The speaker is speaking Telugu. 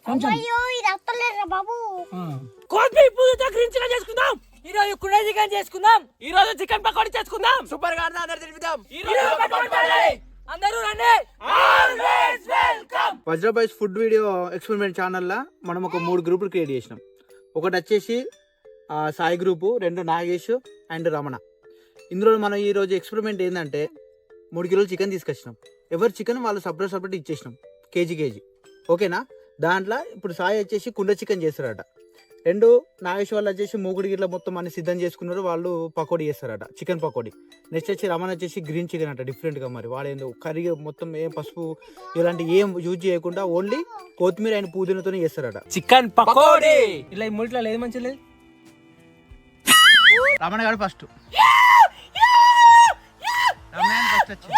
కొంచెం అయ్యో ఇది అత్తలేరా బాబు. కొత్తిమీర పూజతో గ్రీన్ చికెన్ చేసుకుందాం. ఈ రోజు కుండ చికెన్ చేసుకుందాం. ఈ రోజు చికెన్ పకోడీ చేసుకుందాం. సూపర్ గా అందరూ తినిపిద్దాం. ఈ రోజు అందరూ రండి. Always welcome. వజ్ర బాయ్స్ ఫుడ్ వీడియో ఎక్స్పెరిమెంట్ ఛానల్లో మనం ఒక 3 గ్రూపులు క్రియేట్ చేసినాం. ఒకటి వచ్చేసి సాయి గ్రూపు, 2 నాగేష్ అండ్ రమణ. ఇందులో మనం ఈరోజు ఎక్స్పెరిమెంట్ ఏంటంటే 3 కిలోలు చికెన్ తీసుకొచ్చినాం. ఎవరి చికెన్ వాళ్ళు సపరేట్ ఇచ్చేసినాం, కేజీ. ఓకేనా? దాంట్లో ఇప్పుడు సాయి వచ్చేసి కుండ చికెన్ చేస్తారట, 2 నాగేష్ వాళ్ళు వచ్చేసి మూగుడి గిట్ల మొత్తం అన్ని సిద్ధం చేసుకున్నారు, వాళ్ళు పకోడీ చేస్తారట, చికెన్ పకోడీ. నెక్స్ట్ వచ్చి రమణ వచ్చేసి గ్రీన్ చికెన్ అంట, డిఫరెంట్గా. మరి వాడు ఏందో కర్రీ మొత్తం ఏం పసుపు ఇలాంటి ఏం యూజ్ చేయకుండా ఓన్లీ కొత్తిమీర అండ్ పుదీనాతోనే చేస్తారట చికెన్ పకోడీ. ఇలా ఈ మూడిట్లో లేదు మంచి లేదు. రమణ గారు ఫస్ట్ వచ్చింది.